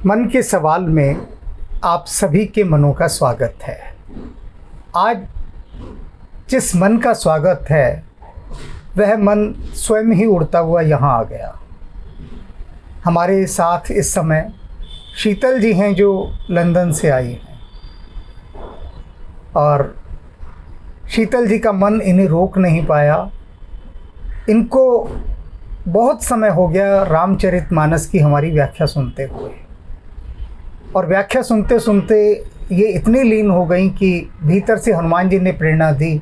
मन के सवाल में आप सभी के मनों का स्वागत है। आज जिस मन का स्वागत है वह मन स्वयं ही उड़ता हुआ यहाँ आ गया। हमारे साथ इस समय शीतल जी हैं जो लंदन से आई हैं, और शीतल जी का मन इन्हें रोक नहीं पाया। इनको बहुत समय हो गया रामचरितमानस की हमारी व्याख्या सुनते हुए, और व्याख्या सुनते सुनते ये इतनी लीन हो गई कि भीतर से हनुमान जी ने प्रेरणा दी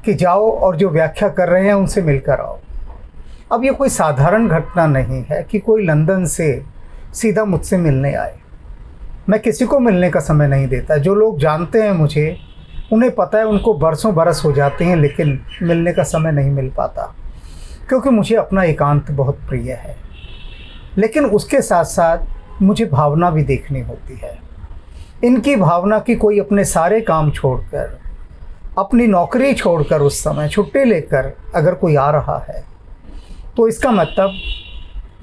कि जाओ और जो व्याख्या कर रहे हैं उनसे मिलकर आओ। अब ये कोई साधारण घटना नहीं है कि कोई लंदन से सीधा मुझसे मिलने आए। मैं किसी को मिलने का समय नहीं देता। जो लोग जानते हैं मुझे, उन्हें पता है उनको बरसों बरस हो जाते हैं, लेकिन मिलने का समय नहीं मिल पाता, क्योंकि मुझे अपना एकांत बहुत प्रिय है। लेकिन उसके साथ साथ मुझे भावना भी देखनी होती है। इनकी भावना की कोई अपने सारे काम छोड़कर, अपनी नौकरी छोड़कर, उस समय छुट्टी लेकर अगर कोई आ रहा है तो इसका मतलब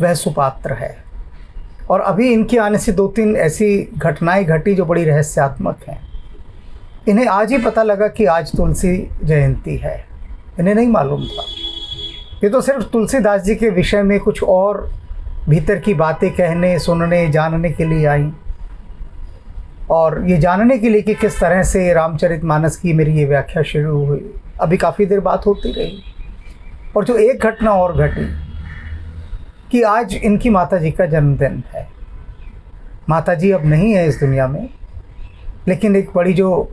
वह सुपात्र है। और अभी इनके आने से 2-3 ऐसी घटनाएं घटी जो बड़ी रहस्यात्मक हैं। इन्हें आज ही पता लगा कि आज तुलसी जयंती है। इन्हें नहीं मालूम था। ये तो सिर्फ तुलसीदास जी के विषय में कुछ और भीतर की बातें कहने, सुनने, जानने के लिए आई, और ये जानने के लिए कि किस तरह से रामचरितमानस की मेरी ये व्याख्या शुरू हुई। अभी काफ़ी देर बात होती रही, और जो एक घटना और घटी कि आज इनकी माता जी का जन्मदिन है। माता जी अब नहीं है इस दुनिया में, लेकिन एक बड़ी जो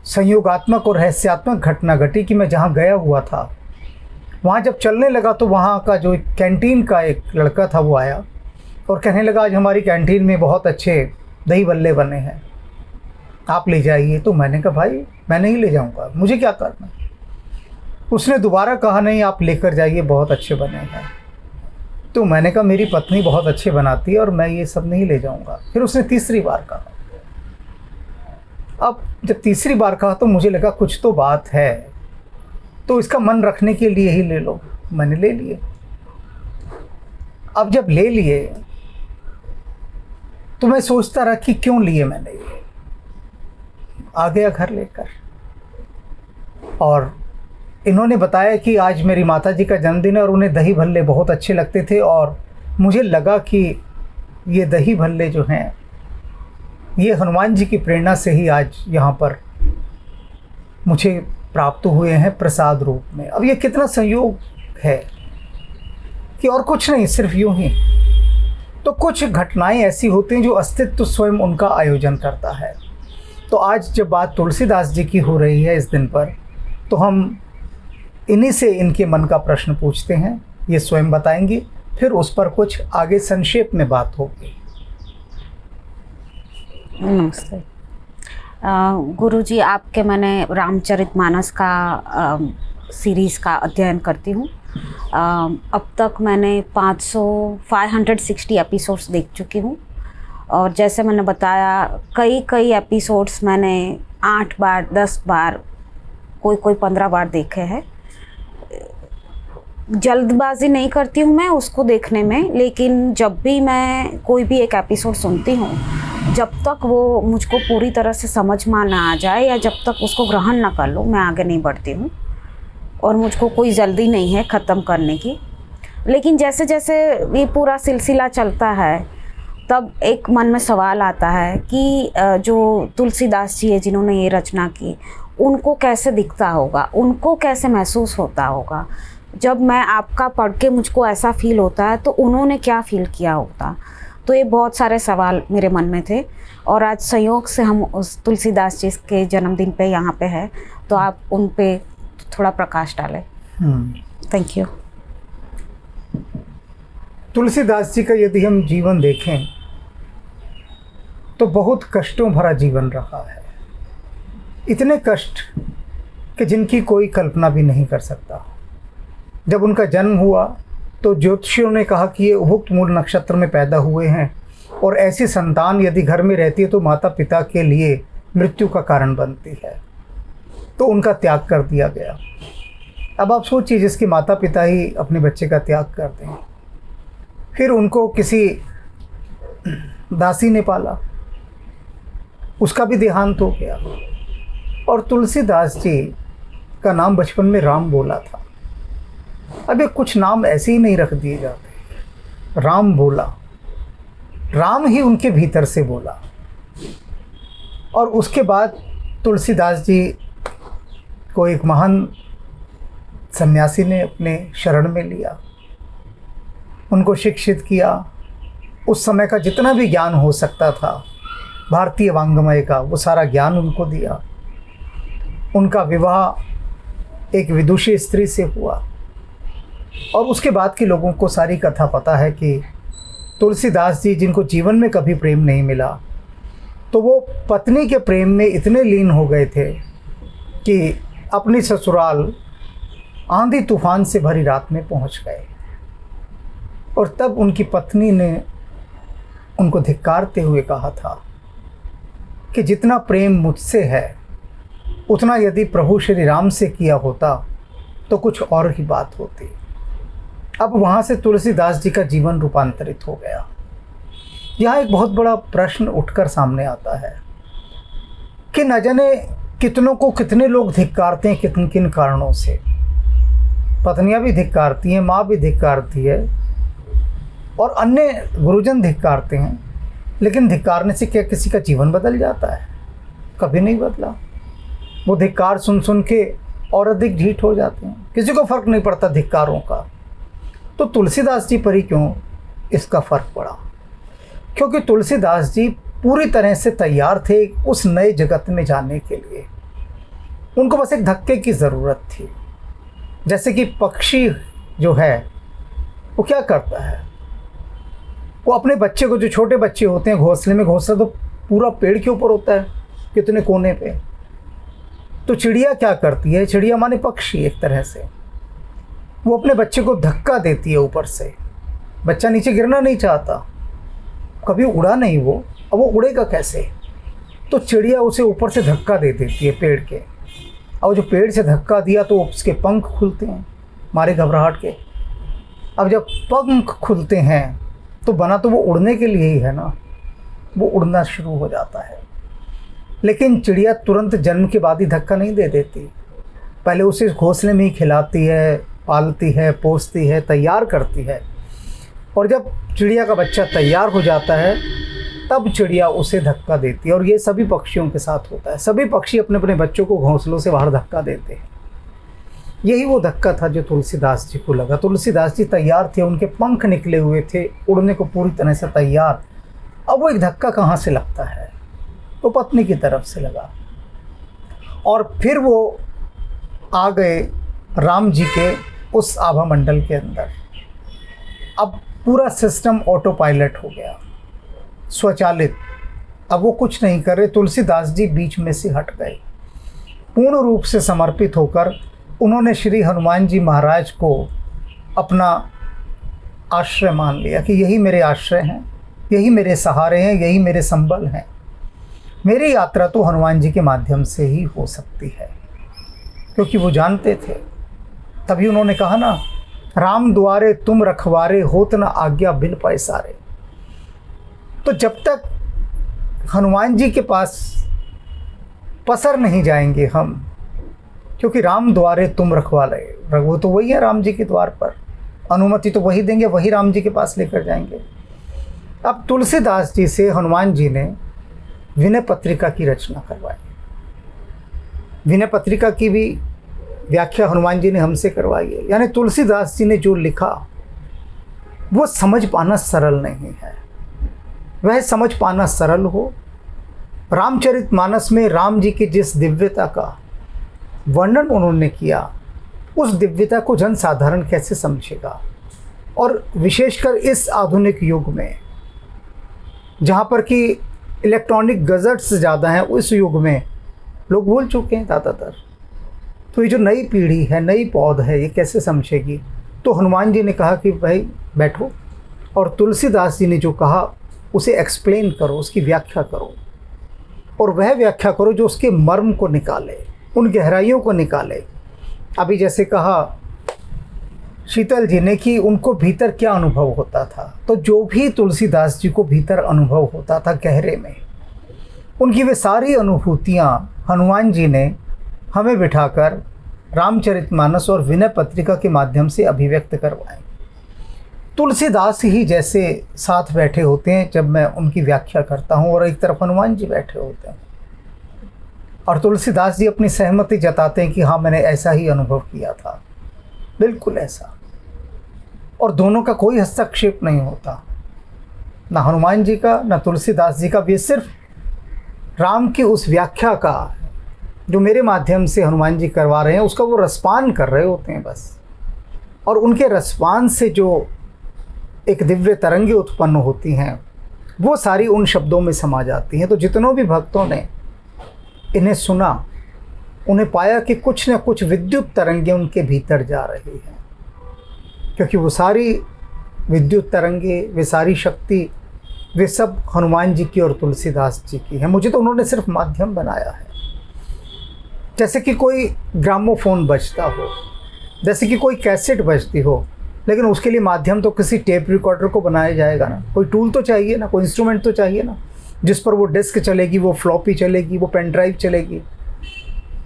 संयोगात्मक और रहस्यात्मक घटना घटी कि मैं जहाँ गया हुआ था, वहाँ जब चलने लगा तो वहाँ का जो कैंटीन का एक लड़का था वो आया और कहने लगा, आज हमारी कैंटीन में बहुत अच्छे दही बल्ले बने हैं, आप ले जाइए। तो मैंने कहा, भाई मैं नहीं ले जाऊँगा, मुझे क्या करना। उसने दोबारा कहा, नहीं आप लेकर जाइए, बहुत अच्छे बने हैं। तो मैंने कहा, मेरी पत्नी बहुत अच्छे बनाती है और मैं ये सब नहीं ले जाऊँगा। फिर उसने तीसरी बार कहा। अब जब तीसरी बार कहा तो मुझे लगा कुछ तो बात है, तो इसका मन रखने के लिए ही ले लो। मैंने ले लिए। अब जब ले लिए तो मैं सोचता रहा कि क्यों लिए मैंने ये। आ गया घर लेकर, और इन्होंने बताया कि आज मेरी माता जी का जन्मदिन है और उन्हें दही भल्ले बहुत अच्छे लगते थे, और मुझे लगा कि ये दही भल्ले जो हैं ये हनुमान जी की प्रेरणा से ही आज यहाँ पर मुझे प्राप्त हुए हैं प्रसाद रूप में। अब ये कितना संयोग है कि और कुछ नहीं, सिर्फ यूं ही। तो कुछ घटनाएं ऐसी होती हैं जो अस्तित्व स्वयं उनका आयोजन करता है। तो आज जब बात तुलसीदास जी की हो रही है इस दिन पर, तो हम इन्हीं से इनके मन का प्रश्न पूछते हैं। ये स्वयं बताएंगी, फिर उस पर कुछ आगे संक्षेप में बात होगी। नमस्ते गुरुजी, आपके मैंने रामचरितमानस का सीरीज़ का अध्ययन करती हूँ। अब तक मैंने 560 एपिसोड्स देख चुकी हूँ, और जैसे मैंने बताया कई एपिसोड्स मैंने 8 बार 10 बार कोई 15 बार देखे हैं। जल्दबाजी नहीं करती हूँ मैं उसको देखने में, लेकिन जब भी मैं कोई भी एक एपिसोड सुनती हूँ, जब तक वो मुझको पूरी तरह से समझ में ना आ जाए या जब तक उसको ग्रहण ना कर लूँ, मैं आगे नहीं बढ़ती हूँ। और मुझको कोई जल्दी नहीं है ख़त्म करने की। लेकिन जैसे जैसे ये पूरा सिलसिला चलता है, तब एक मन में सवाल आता है कि जो तुलसीदास जी है जिन्होंने ये रचना की, उनको कैसे दिखता होगा, उनको कैसे महसूस होता होगा। जब मैं आपका पढ़ के मुझको ऐसा फील होता है तो उन्होंने क्या फील किया होता। तो ये बहुत सारे सवाल मेरे मन में थे, और आज संयोग से हम उस तुलसीदास जी के जन्मदिन पे यहाँ पे है, तो आप उन पे थोड़ा प्रकाश डालें। Thank you. तुलसीदास जी का यदि हम जीवन देखें तो बहुत कष्टों भरा जीवन रहा है। इतने कष्ट कि जिनकी कोई कल्पना भी नहीं कर सकता। जब उनका जन्म हुआ तो ज्योतिषियों ने कहा कि ये उभुक्त मूल नक्षत्र में पैदा हुए हैं, और ऐसी संतान यदि घर में रहती है तो माता पिता के लिए मृत्यु का कारण बनती है। तो उनका त्याग कर दिया गया। अब आप सोचिए, जिसके माता पिता ही अपने बच्चे का त्याग कर दें, फिर उनको किसी दासी ने पाला, उसका भी देहांत हो गया। और तुलसीदास जी का नाम बचपन में राम बोला था। अब ये कुछ नाम ऐसे ही नहीं रख दिए जाते, राम बोला, राम ही उनके भीतर से बोला। और उसके बाद तुलसीदास जी को एक महान सन्यासी ने अपने शरण में लिया, उनको शिक्षित किया। उस समय का जितना भी ज्ञान हो सकता था भारतीय वांग्मय का, वो सारा ज्ञान उनको दिया। उनका विवाह एक विदुषी स्त्री से हुआ। और उसके बाद के लोगों को सारी कथा पता है कि तुलसीदास जी, जिनको जीवन में कभी प्रेम नहीं मिला, तो वो पत्नी के प्रेम में इतने लीन हो गए थे कि अपनी ससुराल आंधी तूफान से भरी रात में पहुंच गए। और तब उनकी पत्नी ने उनको धिक्कारते हुए कहा था कि जितना प्रेम मुझसे है उतना यदि प्रभु श्री राम से किया होता तो कुछ और ही बात होती। अब वहाँ से तुलसीदास जी का जीवन रूपांतरित हो गया। यहाँ एक बहुत बड़ा प्रश्न उठकर सामने आता है कि न जाने कितनों को कितने लोग धिक्कारते हैं, किन किन कारणों से। पत्नियाँ भी धिक्कारती हैं, माँ भी धिक्कारती है, और अन्य गुरुजन धिक्कारते हैं। लेकिन धिक्कारने से क्या किसी का जीवन बदल जाता है? कभी नहीं बदला। वो धिक्कार सुन सुन के और अधिक ढीठ हो जाते हैं, किसी को फ़र्क नहीं पड़ता धिक्कारों का। तो तुलसीदास जी पर ही क्यों इसका फ़र्क पड़ा? क्योंकि तुलसीदास जी पूरी तरह से तैयार थे उस नए जगत में जाने के लिए। उनको बस एक धक्के की ज़रूरत थी। जैसे कि पक्षी जो है वो क्या करता है, वो अपने बच्चे को, जो छोटे बच्चे होते हैं घोंसले में, घोंसला तो पूरा पेड़ के ऊपर होता है, कितने कोने पे, तो चिड़िया क्या करती है, चिड़िया माने पक्षी एक तरह से, वो अपने बच्चे को धक्का देती है ऊपर से। बच्चा नीचे गिरना नहीं चाहता, कभी उड़ा नहीं वो, अब वो उड़ेगा कैसे? तो चिड़िया उसे ऊपर से धक्का दे देती है पेड़ के, और जो पेड़ से धक्का दिया तो उसके पंख खुलते हैं मारे घबराहट के। अब जब पंख खुलते हैं तो बना तो वो उड़ने के लिए ही है ना, वो उड़ना शुरू हो जाता है। लेकिन चिड़िया तुरंत जन्म के बाद ही धक्का नहीं दे देती, पहले उसे घोंसले में ही खिलाती है, पालती है, पोसती है, तैयार करती है। और जब चिड़िया का बच्चा तैयार हो जाता है तब चिड़िया उसे धक्का देती है। और ये सभी पक्षियों के साथ होता है, सभी पक्षी अपने अपने बच्चों को घोंसलों से बाहर धक्का देते हैं। यही वो धक्का था जो तुलसीदास जी को लगा। तुलसीदास जी तैयार थे, उनके पंख निकले हुए थे, उड़ने को पूरी तरह से तैयार। अब वो एक धक्का कहाँ से लगता है? तो पत्नी की तरफ से लगा। और फिर वो आ गए राम जी के उस आभा मंडल के अंदर। अब पूरा सिस्टम ऑटो पायलट हो गया, स्वचालित। अब वो कुछ नहीं कर रहे, तुलसीदास जी बीच में से हट गए। पूर्ण रूप से समर्पित होकर उन्होंने श्री हनुमान जी महाराज को अपना आश्रय मान लिया कि यही मेरे आश्रय हैं, यही मेरे सहारे हैं, यही मेरे संबल हैं। मेरी यात्रा तो हनुमान जी के माध्यम से ही हो सकती है, क्योंकि वो जानते थे। तभी उन्होंने कहा ना, राम द्वारे तुम रखवारे, होत न आज्ञा बिन पैसारे। तो जब तक हनुमान जी के पास पसर नहीं जाएंगे हम, क्योंकि राम द्वारे तुम रखवाले, वो तो वही है राम जी के द्वार पर, अनुमति तो वही देंगे, वही राम जी के पास लेकर जाएंगे। अब तुलसीदास जी से हनुमान जी ने विनय पत्रिका की रचना करवाई। विनय पत्रिका की भी व्याख्या हनुमान जी ने हमसे करवाई है। यानी तुलसीदास जी ने जो लिखा वो समझ पाना सरल नहीं है। वह समझ पाना सरल हो। रामचरितमानस में राम जी की जिस दिव्यता का वर्णन उन्होंने किया, उस दिव्यता को जन साधारण कैसे समझेगा? और विशेषकर इस आधुनिक युग में जहाँ पर कि इलेक्ट्रॉनिक गजट्स ज़्यादा हैं, उस युग में लोग भूल चुके हैं ज़्यादातर। तो ये जो नई पीढ़ी है, नई पौध है, ये कैसे समझेगी? तो हनुमान जी ने कहा कि भाई बैठो, और तुलसीदास जी ने जो कहा उसे एक्सप्लेन करो, उसकी व्याख्या करो, और वह व्याख्या करो जो उसके मर्म को निकाले, उन गहराइयों को निकाले। अभी जैसे कहा शीतल जी ने कि उनको भीतर क्या अनुभव होता था। तो जो भी तुलसीदास जी को भीतर अनुभव होता था गहरे में, उनकी वे सारी अनुभूतियाँ हनुमान जी ने हमें बिठाकर रामचरितमानस और विनय पत्रिका के माध्यम से अभिव्यक्त करवाएं। तुलसीदास ही जैसे साथ बैठे होते हैं जब मैं उनकी व्याख्या करता हूँ, और एक तरफ हनुमान जी बैठे होते हैं और तुलसीदास जी अपनी सहमति जताते हैं कि हाँ, मैंने ऐसा ही अनुभव किया था, बिल्कुल ऐसा। और दोनों का कोई हस्तक्षेप नहीं होता, ना हनुमान जी का ना तुलसीदास जी का। वे सिर्फ राम की उस व्याख्या का जो मेरे माध्यम से हनुमान जी करवा रहे हैं उसका वो रसपान कर रहे होते हैं बस। और उनके रसपान से जो एक दिव्य तरंगे उत्पन्न होती हैं वो सारी उन शब्दों में समा जाती हैं। तो जितनों भी भक्तों ने इन्हें सुना, उन्हें पाया कि कुछ न कुछ विद्युत तरंगे उनके भीतर जा रही हैं, क्योंकि वो सारी विद्युत तरंगे, वे सारी शक्ति, वे सब हनुमान जी की और तुलसीदास जी की हैं। मुझे तो उन्होंने सिर्फ माध्यम बनाया है। जैसे कि कोई ग्रामोफोन बजता हो, जैसे कि कोई कैसेट बजती हो, लेकिन उसके लिए माध्यम तो किसी टेप रिकॉर्डर को बनाया जाएगा ना, कोई टूल तो चाहिए ना, कोई इंस्ट्रूमेंट तो चाहिए ना, जिस पर वो डिस्क चलेगी, वो फ्लॉपी चलेगी, वो पेन ड्राइव चलेगी।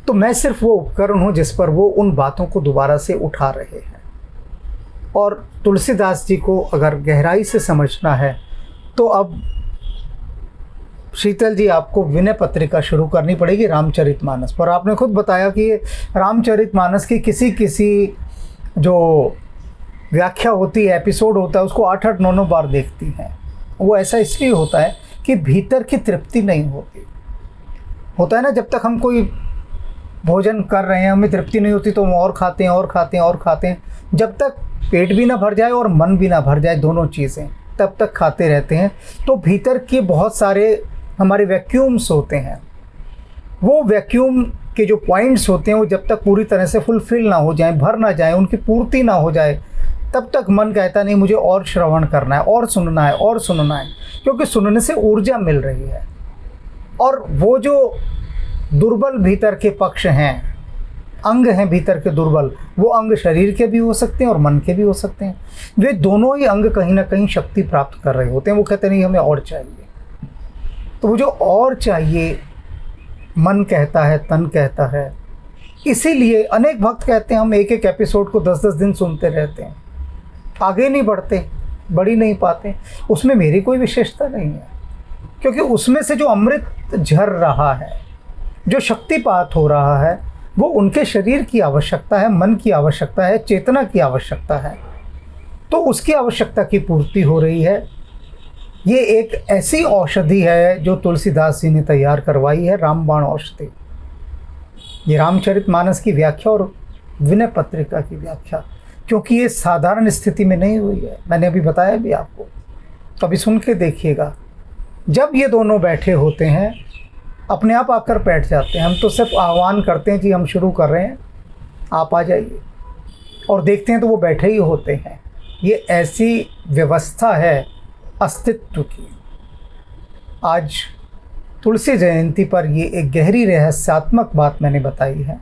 तो मैं सिर्फ वो उपकरण हूँ जिस पर वो उन बातों को दोबारा से उठा रहे हैं। और तुलसीदास जी को अगर गहराई से समझना है तो अब शीतल जी आपको विनय पत्रिका शुरू करनी पड़ेगी रामचरितमानस पर। आपने खुद बताया कि ये रामचरितमानस की किसी जो व्याख्या होती है, एपिसोड होता है, उसको 8-8, 9-9 बार देखती हैं। वो ऐसा इसलिए होता है कि भीतर की तृप्ति नहीं होती। होता है ना, जब तक हम कोई भोजन कर रहे हैं हमें तृप्ति नहीं होती तो हम और खाते हैं और खाते हैं और खाते हैं। जब तक पेट भी ना भर जाए और मन भी ना भर जाए, दोनों चीज़ें, तब तक खाते रहते हैं। तो भीतर के बहुत सारे हमारे वैक्यूम्स होते हैं, वो वैक्यूम के जो पॉइंट्स होते हैं वो जब तक पूरी तरह से फुलफिल ना हो जाएं, भर ना जाए, उनकी पूर्ति ना हो जाए, तब तक मन कहता नहीं मुझे और श्रवण करना है, और सुनना है, और सुनना है, क्योंकि सुनने से ऊर्जा मिल रही है। और वो जो दुर्बल भीतर के पक्ष हैं, अंग हैं भीतर के दुर्बल, वो अंग शरीर के भी हो सकते हैं और मन के भी हो सकते हैं। वे दोनों ही अंग कहीं ना कहीं शक्ति प्राप्त कर रहे होते हैं। वो कहते नहीं हमें और चाहिए। तो वो जो और चाहिए, मन कहता है, तन कहता है। इसीलिए अनेक भक्त कहते हैं हम एक एक एपिसोड को 10-10 दिन सुनते रहते हैं, आगे नहीं बढ़ते, बढ़ ही नहीं पाते। उसमें मेरी कोई विशेषता नहीं है, क्योंकि उसमें से जो अमृत झर रहा है, जो शक्तिपात हो रहा है, वो उनके शरीर की आवश्यकता है, मन की आवश्यकता है, चेतना की आवश्यकता है। तो उसकी आवश्यकता की पूर्ति हो रही है। ये एक ऐसी औषधि है जो तुलसीदास जी ने तैयार करवाई है, रामबाण औषधि। ये रामचरितमानस की व्याख्या और विनय पत्रिका की व्याख्या, क्योंकि ये साधारण स्थिति में नहीं हुई है। मैंने अभी बताया भी आपको, तो अभी सुन के देखिएगा। जब ये दोनों बैठे होते हैं, अपने आप आकर बैठ जाते हैं। हम तो सिर्फ आह्वान करते हैं कि हम शुरू कर रहे हैं, आप आ जाइए, और देखते हैं तो वो बैठे ही होते हैं। ये ऐसी व्यवस्था है अस्तित्व की। आज तुलसी जयंती पर ये एक गहरी रहस्यात्मक बात मैंने बताई है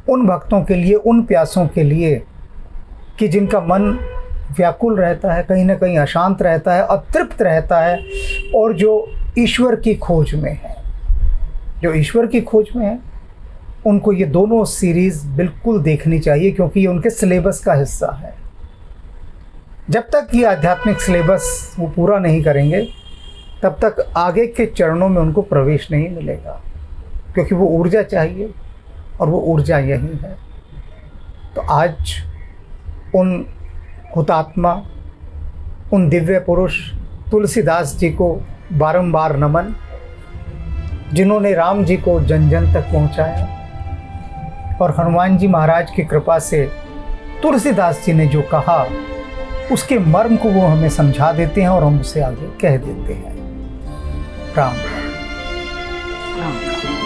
उन भक्तों के लिए, उन प्यासों के लिए कि जिनका मन व्याकुल रहता है, कहीं ना कहीं अशांत रहता है, अतृप्त रहता है, और जो ईश्वर की खोज में है, जो ईश्वर की खोज में है, उनको ये दोनों सीरीज़ बिल्कुल देखनी चाहिए, क्योंकि ये उनके सिलेबस का हिस्सा है। जब तक ये आध्यात्मिक सिलेबस वो पूरा नहीं करेंगे, तब तक आगे के चरणों में उनको प्रवेश नहीं मिलेगा, क्योंकि वो ऊर्जा चाहिए, और वो ऊर्जा यही है। तो आज उन हुतात्मा, उन दिव्य पुरुष तुलसीदास जी को बारंबार नमन, जिन्होंने राम जी को जन जन तक पहुंचाया। और हनुमान जी महाराज की कृपा से तुलसीदास जी ने जो कहा उसके मर्म को वो हमें समझा देते हैं और हम उसे आगे कह देते हैं। राम राम। राम।